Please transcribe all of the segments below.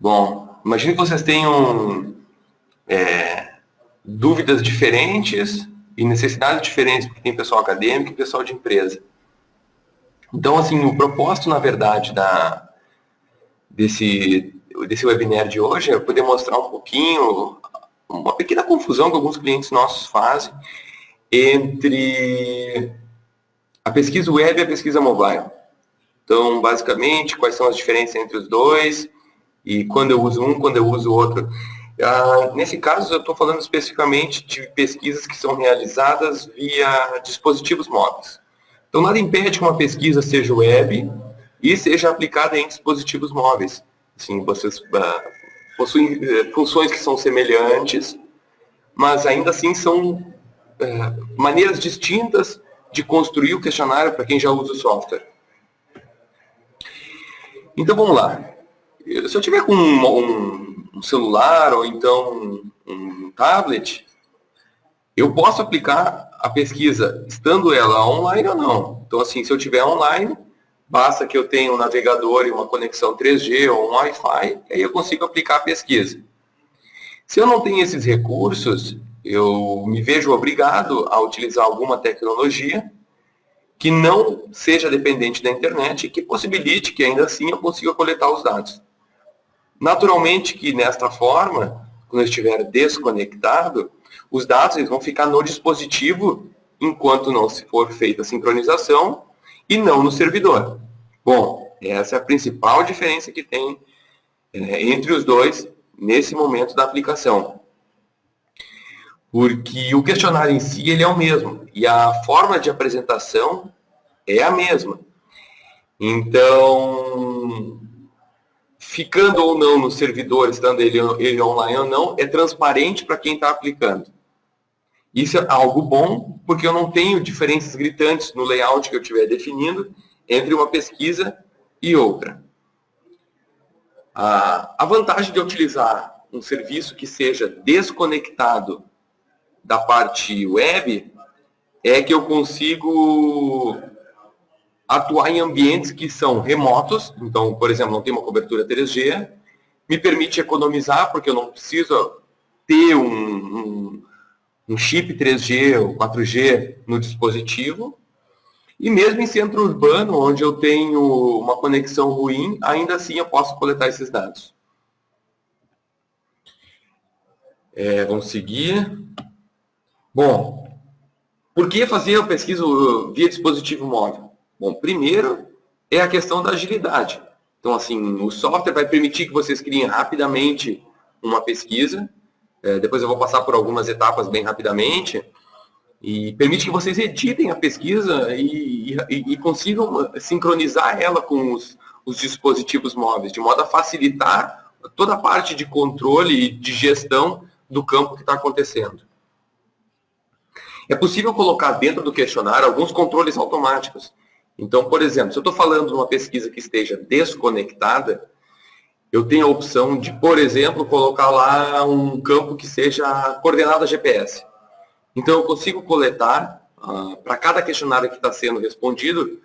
Bom, imagine que vocês tenham dúvidas diferentes e necessidades diferentes, porque tem pessoal acadêmico e pessoal de empresa. Então, assim, o propósito, na verdade, desse webinar de hoje é poder mostrar um pouquinho, uma pequena confusão que alguns clientes nossos fazem entre a pesquisa web e a pesquisa mobile. Então, basicamente, quais são as diferenças entre os dois e quando eu uso um, quando eu uso o outro. Nesse caso, eu estou falando especificamente de pesquisas que são realizadas via dispositivos móveis. Então, nada impede que uma pesquisa seja web e seja aplicada em dispositivos móveis. Assim, vocês possuem funções que são semelhantes, mas ainda assim são maneiras distintas de construir o questionário para quem já usa o software. Então, vamos lá. Se eu tiver com um celular ou então um tablet, eu posso aplicar a pesquisa estando ela online ou não. Então, assim, se eu tiver online, basta que eu tenha um navegador e uma conexão 3G ou um Wi-Fi, e aí eu consigo aplicar a pesquisa. Se eu não tenho esses recursos, eu me vejo obrigado a utilizar alguma tecnologia que não seja dependente da internet e que possibilite que ainda assim eu consiga coletar os dados. Naturalmente que nesta forma, quando eu estiver desconectado, os dados eles vão ficar no dispositivo enquanto não se for feita a sincronização e não no servidor. Bom, essa é a principal diferença que tem entre os dois nesse momento da aplicação. Porque o questionário em si ele é o mesmo e a forma de apresentação é a mesma. Então, ficando ou não no servidor, estando ele online ou não, é transparente para quem está aplicando. Isso é algo bom, porque eu não tenho diferenças gritantes no layout que eu estiver definindo entre uma pesquisa e outra. A vantagem de utilizar um serviço que seja desconectado da parte web é que eu consigo atuar em ambientes que são remotos. Então, por exemplo, não tem uma cobertura 3G, me permite economizar, porque eu não preciso ter um chip 3G ou 4G no dispositivo. E mesmo em centro urbano, onde eu tenho uma conexão ruim, ainda assim eu posso coletar esses dados. Vamos seguir. Bom, por que fazer a pesquisa via dispositivo móvel? Bom, primeiro é a questão da agilidade. Então, assim, o software vai permitir que vocês criem rapidamente uma pesquisa. Depois eu vou passar por algumas etapas bem rapidamente. E permite que vocês editem a pesquisa e consigam sincronizar ela com os dispositivos móveis, de modo a facilitar toda a parte de controle e de gestão do campo que está acontecendo. É possível colocar dentro do questionário alguns controles automáticos. Então, por exemplo, se eu estou falando de uma pesquisa que esteja desconectada, eu tenho a opção de, por exemplo, colocar lá um campo que seja coordenada GPS. Então, eu consigo coletar, para cada questionário que está sendo respondido,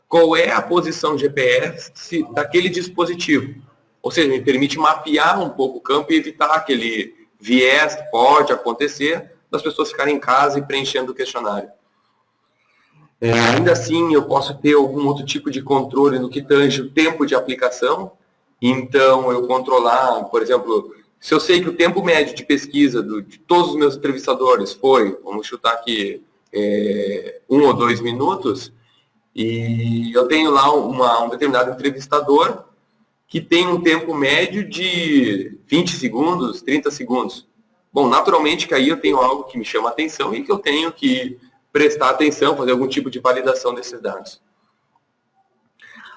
qual é a posição GPS daquele dispositivo. Ou seja, me permite mapear um pouco o campo e evitar aquele viés que pode acontecer das pessoas ficarem em casa e preenchendo o questionário. Ainda assim, eu posso ter algum outro tipo de controle no que tange o tempo de aplicação. Então, eu controlar, por exemplo, se eu sei que o tempo médio de pesquisa de todos os meus entrevistadores foi, vamos chutar aqui, 1 ou 2 minutos, e eu tenho lá um determinado entrevistador que tem um tempo médio de 20 segundos, 30 segundos. Bom, naturalmente que aí eu tenho algo que me chama a atenção e que eu tenho que prestar atenção, fazer algum tipo de validação desses dados.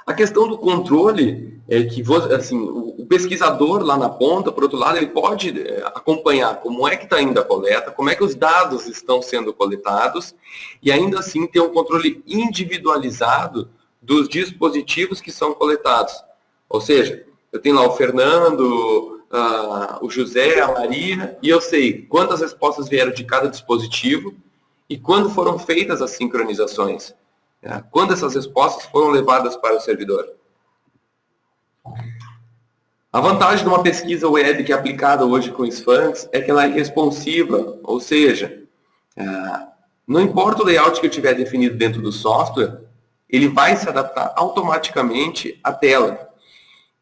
A questão do controle é que assim, o pesquisador lá na ponta, por outro lado, ele pode acompanhar como é que está indo a coleta, como é que os dados estão sendo coletados e ainda assim ter um controle individualizado dos dispositivos que são coletados. Ou seja, eu tenho lá o Fernando, o José, a Maria, e eu sei quantas respostas vieram de cada dispositivo e quando foram feitas as sincronizações. Quando essas respostas foram levadas para o servidor. A vantagem de uma pesquisa web que é aplicada hoje com Sphinx é que ela é responsiva, ou seja, não importa o layout que eu tiver definido dentro do software, ele vai se adaptar automaticamente à tela.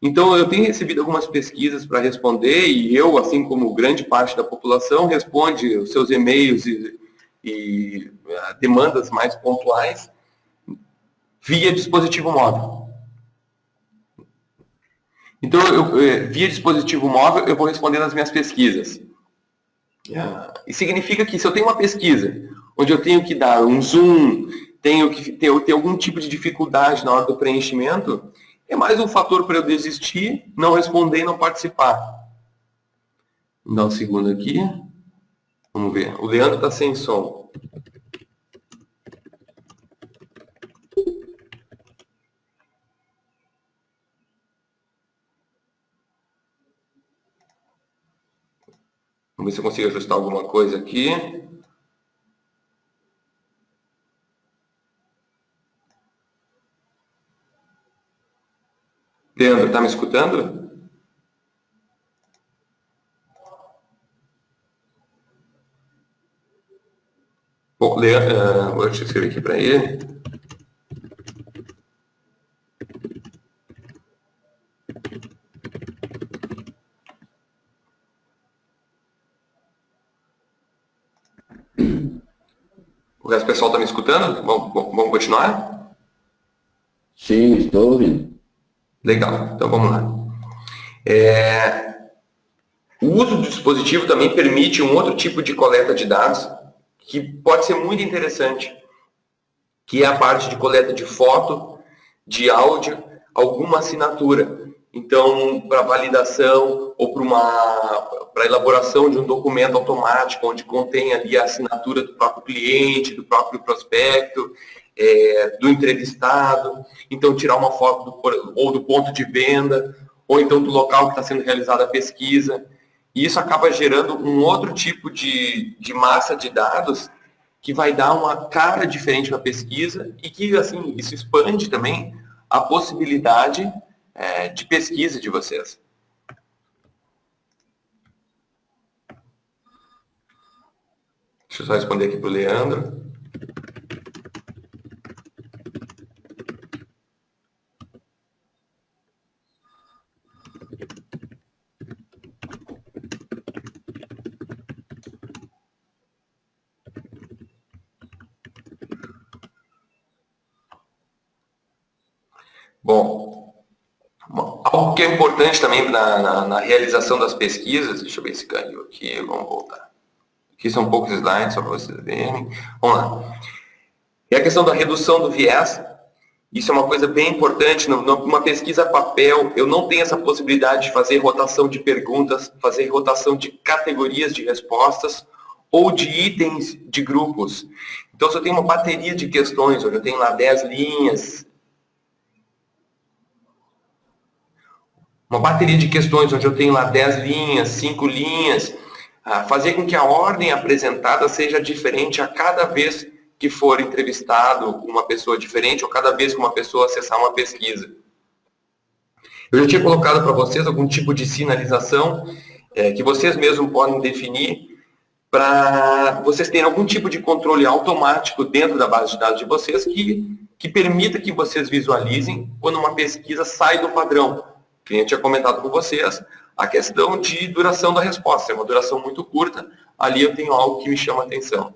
Então, eu tenho recebido algumas pesquisas para responder e eu, assim como grande parte da população, responde os seus e-mails e demandas mais pontuais via dispositivo móvel. Então, via dispositivo móvel, eu vou responder nas minhas pesquisas. E significa que se eu tenho uma pesquisa onde eu tenho que dar um zoom, tenho que ter algum tipo de dificuldade na hora do preenchimento, é mais um fator para eu desistir, não responder e não participar. Vou dar um segundo aqui. Vamos ver. O Leandro está sem som. Vamos ver se eu consigo ajustar alguma coisa aqui. Leandro, está me escutando? Bom, Leandro, deixa eu escrever aqui para ele. O resto do pessoal está me escutando? Vamos continuar? Sim, estou ouvindo. Legal, então vamos lá. O uso do dispositivo também permite um outro tipo de coleta de dados que pode ser muito interessante, que é a parte de coleta de foto, de áudio, alguma assinatura. Então, para validação ou para elaboração de um documento automático, onde contém ali a assinatura do próprio cliente, do próprio prospecto, do entrevistado. Então, tirar uma foto ou do ponto de venda, ou então do local que está sendo realizada a pesquisa. E isso acaba gerando um outro tipo de massa de dados que vai dar uma cara diferente para a pesquisa e que, assim, isso expande também a possibilidade de pesquisa de vocês. Deixa eu só responder aqui para o Leandro. Bom, algo que é importante também na realização das pesquisas, deixa eu ver se caiu aqui, vamos voltar. Aqui são poucos slides, só para vocês verem. Vamos lá. É a questão da redução do viés. Isso é uma coisa bem importante. Numa pesquisa a papel, eu não tenho essa possibilidade de fazer rotação de perguntas, fazer rotação de categorias de respostas ou de itens de grupos. Então, se eu tenho uma bateria de questões, onde eu tenho lá 10 linhas, uma bateria de questões onde eu tenho lá 10 linhas, 5 linhas, fazer com que a ordem apresentada seja diferente a cada vez que for entrevistado uma pessoa diferente ou cada vez que uma pessoa acessar uma pesquisa. Eu já tinha colocado para vocês algum tipo de sinalização que vocês mesmos podem definir para vocês terem algum tipo de controle automático dentro da base de dados de vocês que permita que vocês visualizem quando uma pesquisa sai do padrão. O cliente tinha comentado com vocês a questão de duração da resposta. É uma duração muito curta, ali eu tenho algo que me chama a atenção.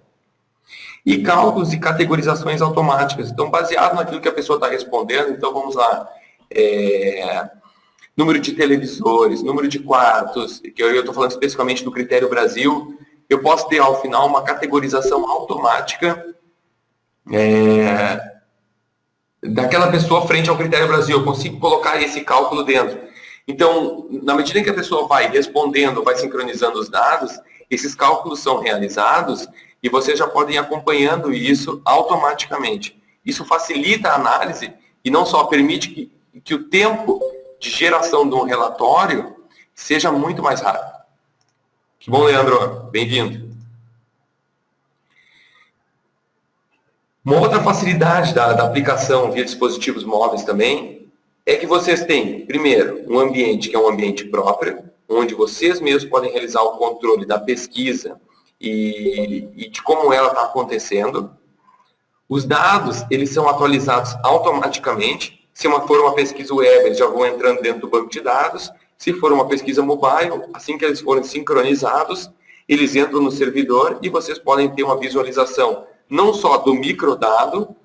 E cálculos e categorizações automáticas. Então, baseado naquilo que a pessoa está respondendo, então vamos lá. Número de televisores, número de quartos, que eu estou falando especificamente do Critério Brasil, eu posso ter ao final uma categorização automática daquela pessoa frente ao Critério Brasil. Eu consigo colocar esse cálculo dentro. Então, na medida em que a pessoa vai respondendo, vai sincronizando os dados, esses cálculos são realizados e vocês já podem ir acompanhando isso automaticamente. Isso facilita a análise e não só permite que o tempo de geração de um relatório seja muito mais rápido. Que bom, Leandro. Bem-vindo. Uma outra facilidade da aplicação via dispositivos móveis também é que vocês têm, primeiro, um ambiente que é um ambiente próprio, onde vocês mesmos podem realizar o controle da pesquisa e de como ela está acontecendo. Os dados, eles são atualizados automaticamente. Se for uma pesquisa web, eles já vão entrando dentro do banco de dados. Se for uma pesquisa mobile, assim que eles forem sincronizados, eles entram no servidor e vocês podem ter uma visualização não só do microdado,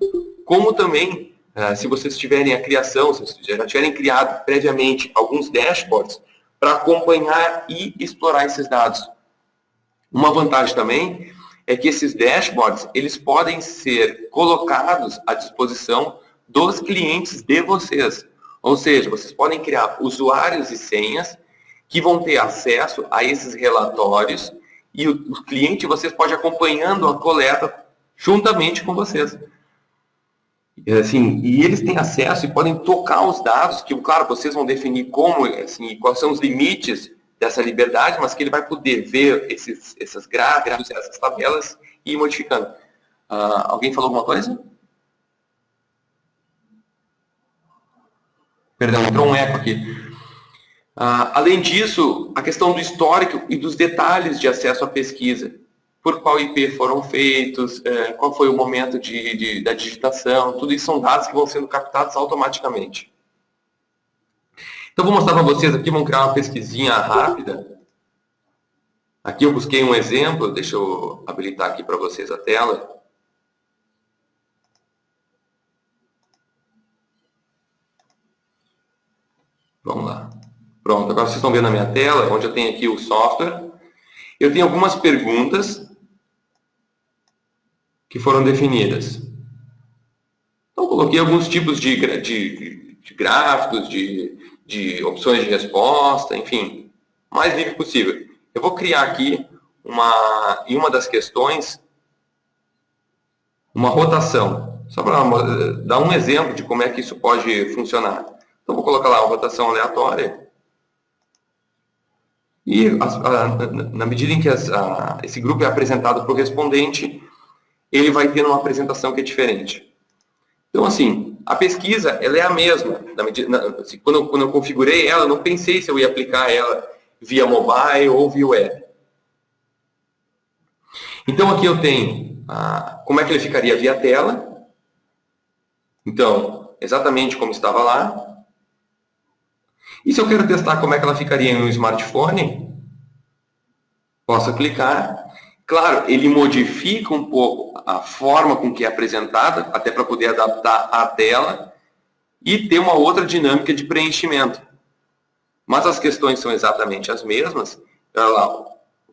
como também, se vocês tiverem a criação, se vocês já tiverem criado previamente alguns dashboards para acompanhar e explorar esses dados. Uma vantagem também é que esses dashboards, eles podem ser colocados à disposição dos clientes de vocês. Ou seja, vocês podem criar usuários e senhas que vão ter acesso a esses relatórios e o cliente, vocês podem acompanhando a coleta juntamente com vocês. Assim, e eles têm acesso e podem tocar os dados, que, claro, vocês vão definir como, assim, quais são os limites dessa liberdade, mas que ele vai poder ver essas gráficos, essas tabelas e ir modificando. Alguém falou alguma coisa? Perdão, entrou um eco aqui. Além disso, a questão do histórico e dos detalhes de acesso à pesquisa. Por qual IP foram feitos, qual foi o momento da digitação, tudo isso são dados que vão sendo captados automaticamente. Então, vou mostrar para vocês aqui, vamos criar uma pesquisinha rápida. Aqui eu busquei um exemplo, deixa eu habilitar aqui para vocês a tela. Vamos lá. Pronto, agora vocês estão vendo a minha tela, onde eu tenho aqui o software. Eu tenho algumas perguntas que foram definidas. Então, coloquei alguns tipos de gráficos, de opções de resposta, enfim, o mais livre possível. Eu vou criar aqui, em uma das questões, uma rotação, só para dar um exemplo de como é que isso pode funcionar. Então, vou colocar lá uma rotação aleatória. E, na medida em que esse grupo é apresentado para o respondente, ele vai ter uma apresentação que é diferente. Então, assim, a pesquisa, ela é a mesma. Quando eu configurei ela, eu não pensei se eu ia aplicar ela via mobile ou via web. Então, aqui eu tenho como é que ele ficaria via tela. Então, exatamente como estava lá. E se eu quero testar como é que ela ficaria em um smartphone, posso clicar. Claro, ele modifica um pouco a forma com que é apresentada, até para poder adaptar a tela e ter uma outra dinâmica de preenchimento. Mas as questões são exatamente as mesmas. Olha lá,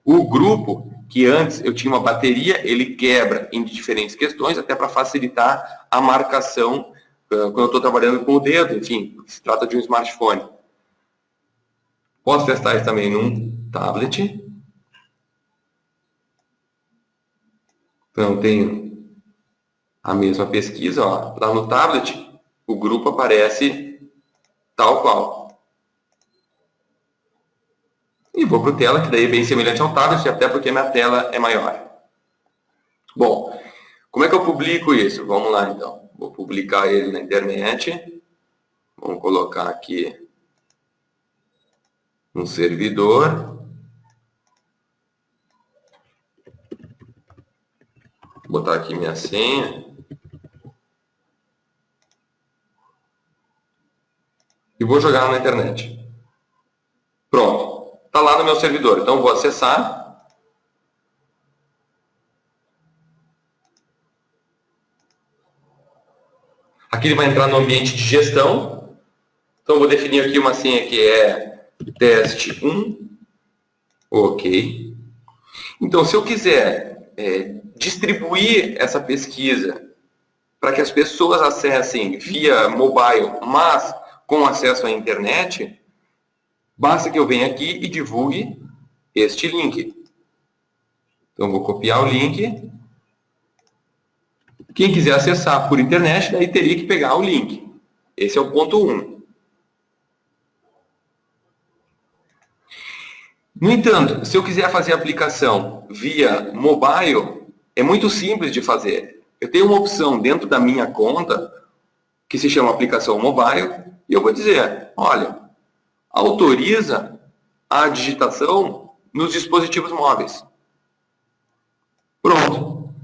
o grupo, que antes eu tinha uma bateria, ele quebra em diferentes questões, até para facilitar a marcação quando eu estou trabalhando com o dedo, enfim, se trata de um smartphone. Posso testar isso também num tablet. Então, tenho a mesma pesquisa. Ó. Lá no tablet, o grupo aparece tal qual. E vou para o tela, que daí é bem semelhante ao tablet, até porque minha tela é maior. Bom, como é que eu publico isso? Vamos lá, então. Vou publicar ele na internet. Vamos colocar aqui um servidor. Vou botar aqui minha senha. E vou jogar na internet. Pronto. Está lá no meu servidor. Então, vou acessar. Aqui ele vai entrar no ambiente de gestão. Então, vou definir aqui uma senha que é teste 1. Ok. Então, se eu quiser distribuir essa pesquisa para que as pessoas acessem via mobile, mas com acesso à internet, basta que eu venha aqui e divulgue este link. Então, vou copiar o link. Quem quiser acessar por internet, daí teria que pegar o link. Esse é o ponto 1. No entanto, se eu quiser fazer a aplicação via mobile, é muito simples de fazer. Eu tenho uma opção dentro da minha conta, que se chama aplicação mobile. E eu vou dizer, olha, autoriza a digitação nos dispositivos móveis. Pronto.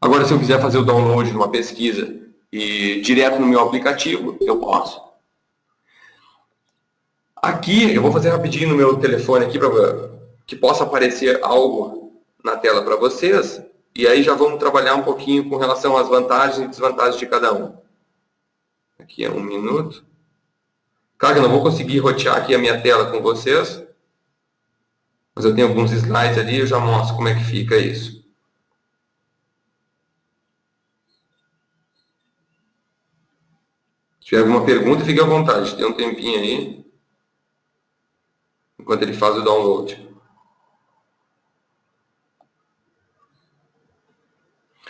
Agora, se eu quiser fazer o download de uma pesquisa e direto no meu aplicativo, eu posso. Aqui, eu vou fazer rapidinho no meu telefone aqui para que possa aparecer algo na tela para vocês. E aí já vamos trabalhar um pouquinho com relação às vantagens e desvantagens de cada um. Aqui é 1 minuto. Claro que eu não vou conseguir rotear aqui a minha tela com vocês, mas eu tenho alguns slides ali e eu já mostro como é que fica isso. Se tiver alguma pergunta, fique à vontade. Tem um tempinho aí, enquanto ele faz o download.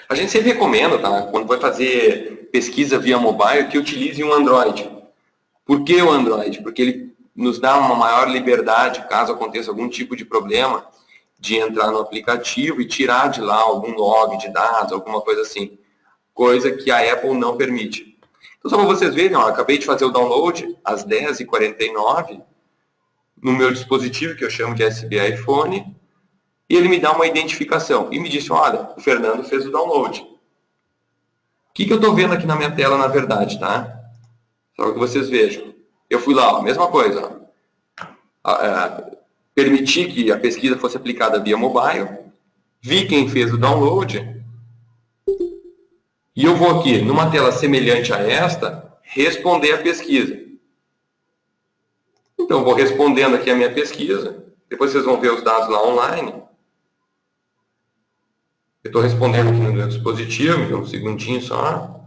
A gente sempre recomenda, tá? Quando vai fazer pesquisa via mobile, que utilize um Android. Por que o Android? Porque ele nos dá uma maior liberdade, caso aconteça algum tipo de problema, de entrar no aplicativo e tirar de lá algum log de dados, alguma coisa assim. Coisa que a Apple não permite. Então, só para vocês verem, ó, acabei de fazer o download às 10h49 no meu dispositivo, que eu chamo de SB iPhone, e ele me dá uma identificação. E me disse, olha, o Fernando fez o download. O que eu estou vendo aqui na minha tela, na verdade, tá? Só para que vocês vejam. Eu fui lá, ó, mesma coisa. Permiti que a pesquisa fosse aplicada via mobile, vi quem fez o download, e eu vou aqui, numa tela semelhante a esta, responder a pesquisa. Então, vou respondendo aqui a minha pesquisa, depois vocês vão ver os dados lá online. Eu estou respondendo aqui no meu dispositivo, me dá um segundinho só.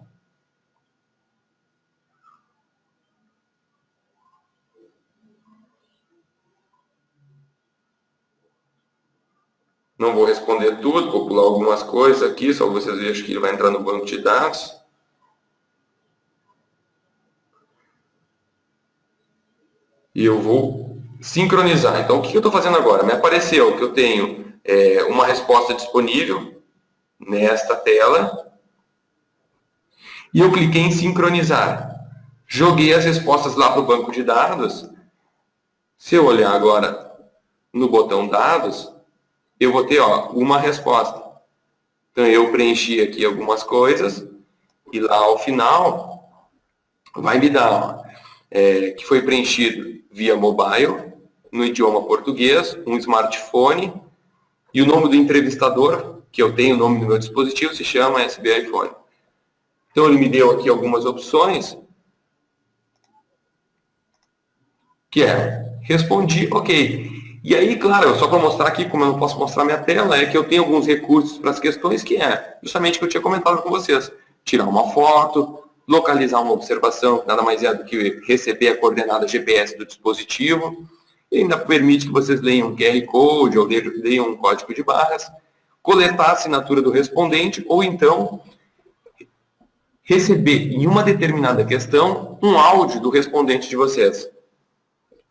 Não vou responder tudo, vou pular algumas coisas aqui, só vocês vejam que ele vai entrar no banco de dados. E eu vou sincronizar. Então, o que eu estou fazendo agora? Me apareceu que eu tenho uma resposta disponível nesta tela. E eu cliquei em sincronizar. Joguei as respostas lá para o banco de dados. Se eu olhar agora no botão dados, eu vou ter uma resposta. Então, eu preenchi aqui algumas coisas e lá ao final vai me dar que foi preenchido via mobile, no idioma português, um smartphone e o nome do entrevistador, que eu tenho o nome do meu dispositivo, se chama SB iPhone. Então, ele me deu aqui algumas opções, que respondi, ok. E aí, claro, só para mostrar aqui como eu não posso mostrar minha tela, é que eu tenho alguns recursos para as questões, que justamente o que eu tinha comentado com vocês. Tirar uma foto, localizar uma observação, que nada mais é do que receber a coordenada GPS do dispositivo, e ainda permite que vocês leiam um QR Code ou leiam um código de barras, coletar a assinatura do respondente, ou então receber em uma determinada questão um áudio do respondente de vocês.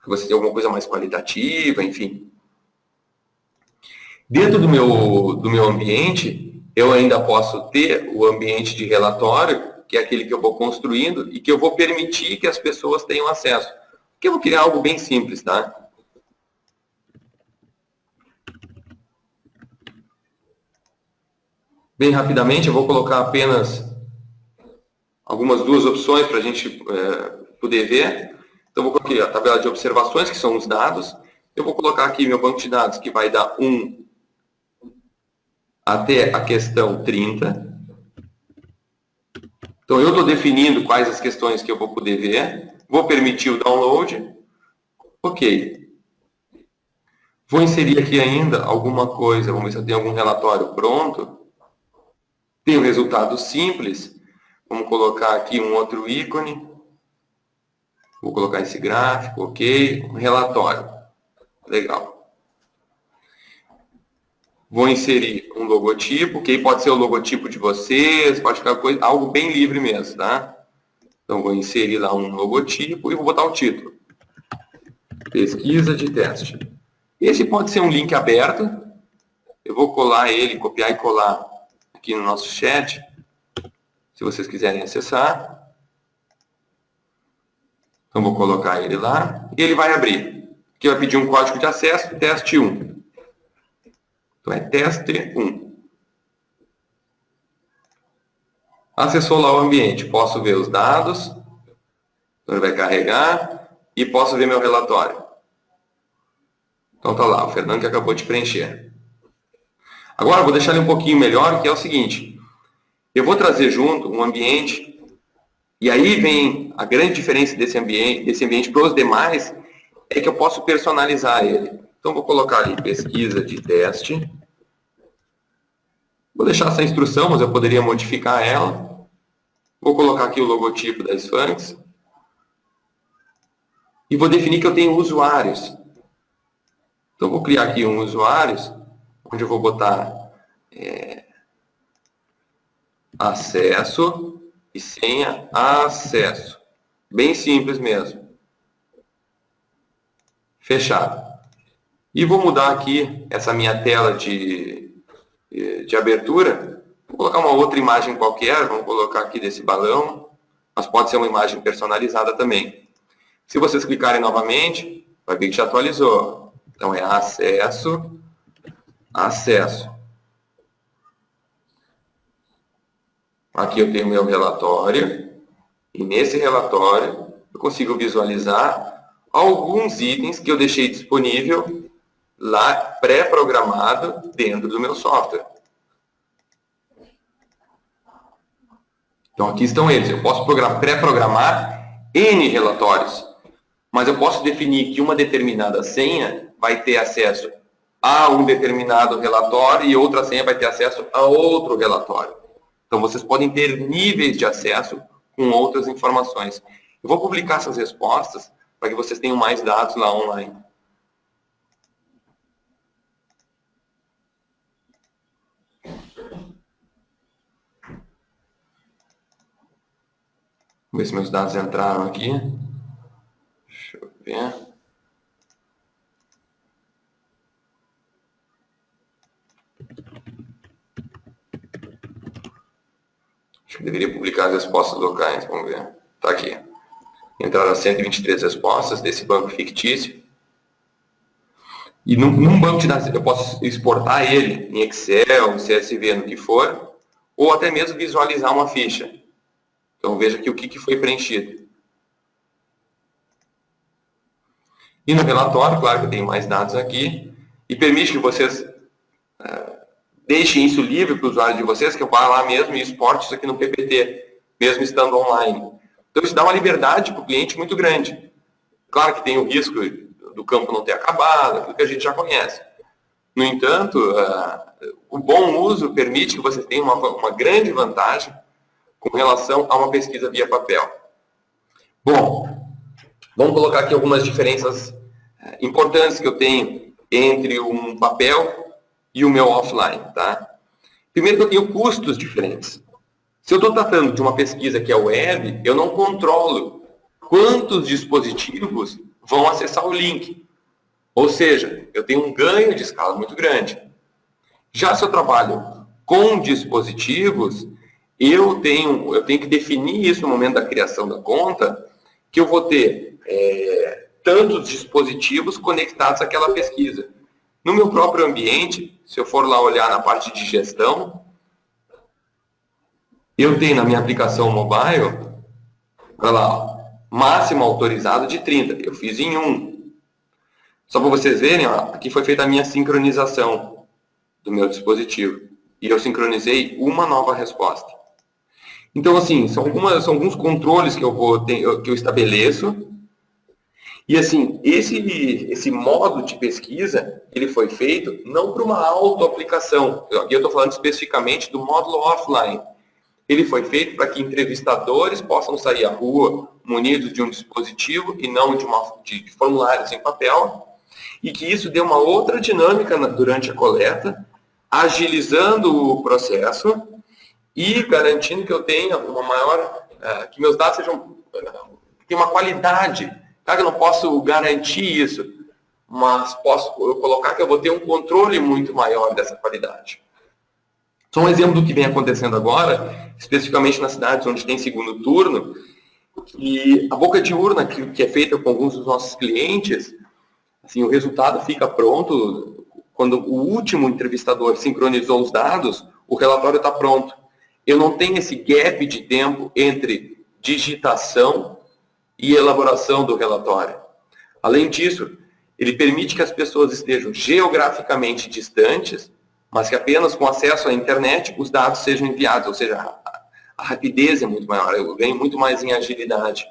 Que você tem alguma coisa mais qualitativa, enfim. Dentro do meu ambiente, eu ainda posso ter o ambiente de relatório, que é aquele que eu vou construindo e que eu vou permitir que as pessoas tenham acesso. Porque eu vou criar algo bem simples, tá? Bem rapidamente, eu vou colocar apenas algumas duas opções para a gente poder ver. Então, eu vou colocar aqui a tabela de observações, que são os dados. Eu vou colocar aqui meu banco de dados, que vai dar 1 até a questão 30. Então, eu estou definindo quais as questões que eu vou poder ver. Vou permitir o download. Ok. Vou inserir aqui ainda alguma coisa. Vamos ver se eu tenho algum relatório pronto. Tem o resultado simples. Vamos colocar aqui um outro ícone. Vou colocar esse gráfico, ok. Um relatório. Legal. Vou inserir um logotipo, que pode ser o logotipo de vocês, pode ficar algo bem livre mesmo, tá? Então, vou inserir lá um logotipo e vou botar o título. Pesquisa de teste. Esse pode ser um link aberto. Eu vou colar ele, copiar e colar aqui no nosso chat, se vocês quiserem acessar. Então, vou colocar ele lá e ele vai abrir. Aqui vai pedir um código de acesso, teste 1. Então, é teste 1. Acessou lá o ambiente. Posso ver os dados. Então, ele vai carregar e posso ver meu relatório. Então, tá lá, o Fernando que acabou de preencher. Agora, eu vou deixar ele um pouquinho melhor, que é o seguinte. Eu vou trazer junto um ambiente, e aí vem a grande diferença desse ambiente para os demais, é que eu posso personalizar ele. Então, vou colocar ali pesquisa de teste. Vou deixar essa instrução, mas eu poderia modificar ela. Vou colocar aqui o logotipo da Sphinx. E vou definir que eu tenho usuários. Então, vou criar aqui um usuários, onde eu vou botar acesso e senha acesso. Bem simples mesmo. Fechado. E vou mudar aqui essa minha tela de abertura. Vou colocar uma outra imagem qualquer. Vamos colocar aqui desse balão. Mas pode ser uma imagem personalizada também. Se vocês clicarem novamente, vai ver que já atualizou. Então, é acesso, acesso. Aqui eu tenho meu relatório. E nesse relatório, eu consigo visualizar alguns itens que eu deixei disponível lá, pré-programado, dentro do meu software. Então, aqui estão eles. Eu posso pré-programar N relatórios. Mas eu posso definir que uma determinada senha vai ter acesso a um determinado relatório e outra senha vai ter acesso a outro relatório. Então, vocês podem ter níveis de acesso com outras informações. Eu vou publicar essas respostas para que vocês tenham mais dados lá online. Vamos ver se meus dados entraram aqui. Deixa eu ver. Acho que deveria publicar as respostas locais. Vamos ver. Está aqui. Entraram 123 respostas desse banco fictício. E num banco de dados eu posso exportar ele em Excel, CSV, no que for, ou até mesmo visualizar uma ficha. Então veja aqui o que foi preenchido. E no relatório, claro que eu tenho mais dados aqui, e permite que vocês deixem isso livre para o usuário de vocês, que eu vá lá mesmo e exporte isso aqui no PPT, mesmo estando online. Então isso dá uma liberdade para o cliente muito grande. Claro que tem o risco do campo não ter acabado, aquilo que a gente já conhece. No entanto, o bom uso permite que vocês tenham uma grande vantagem com relação a uma pesquisa via papel. Bom, vamos colocar aqui algumas diferenças importantes que eu tenho entre um papel e o meu offline, tá? Primeiro que eu tenho custos diferentes. Se eu estou tratando de uma pesquisa que é web, eu não controlo quantos dispositivos vão acessar o link. Ou seja, eu tenho um ganho de escala muito grande. Já se eu trabalho com dispositivos, eu tenho que definir isso no momento da criação da conta, que eu vou ter tantos dispositivos conectados àquela pesquisa. No meu próprio ambiente, se eu for lá olhar na parte de gestão, eu tenho na minha aplicação mobile, olha lá, máximo autorizado de 30. Eu fiz em 1. Só para vocês verem, ó, aqui foi feita a minha sincronização do meu dispositivo. E eu sincronizei uma nova resposta. Então, assim, são alguns controles que eu estabeleço. E, assim, esse modo de pesquisa, ele foi feito não para uma auto-aplicação. Aqui eu estou falando especificamente do módulo offline. Ele foi feito para que entrevistadores possam sair à rua munidos de um dispositivo e não de formulários em papel. E que isso dê uma outra dinâmica durante a coleta, agilizando o processo e garantindo que eu tenha uma maior, que meus dados tenham uma qualidade. Claro que eu não posso garantir isso, mas posso colocar que eu vou ter um controle muito maior dessa qualidade. Só um exemplo do que vem acontecendo agora, especificamente nas cidades onde tem segundo turno, E a boca de urna, que é feita com alguns dos nossos clientes, assim, o resultado fica pronto quando o último entrevistador sincronizou os dados, o relatório está pronto. Eu não tenho esse gap de tempo entre digitação e elaboração do relatório. Além disso, ele permite que as pessoas estejam geograficamente distantes, mas que apenas com acesso à internet os dados sejam enviados, ou seja, a rapidez é muito maior, eu ganho muito mais em agilidade.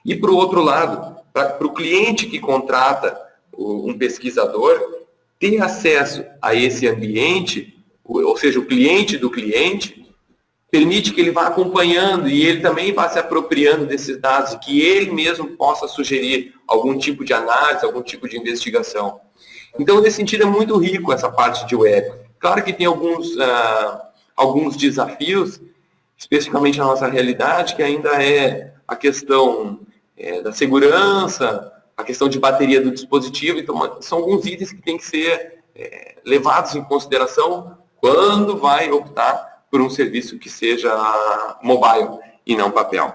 E, por outro lado, para o cliente que contrata um pesquisador, ter acesso a esse ambiente, ou seja, o cliente do cliente, permite que ele vá acompanhando e ele também vá se apropriando desses dados e que ele mesmo possa sugerir algum tipo de análise, algum tipo de investigação. Então, nesse sentido, é muito rico essa parte de web. Claro que tem alguns desafios, especificamente na nossa realidade, que ainda é a questão da segurança, a questão de bateria do dispositivo. Então, são alguns itens que têm que ser levados em consideração quando vai optar por um serviço que seja mobile e não papel.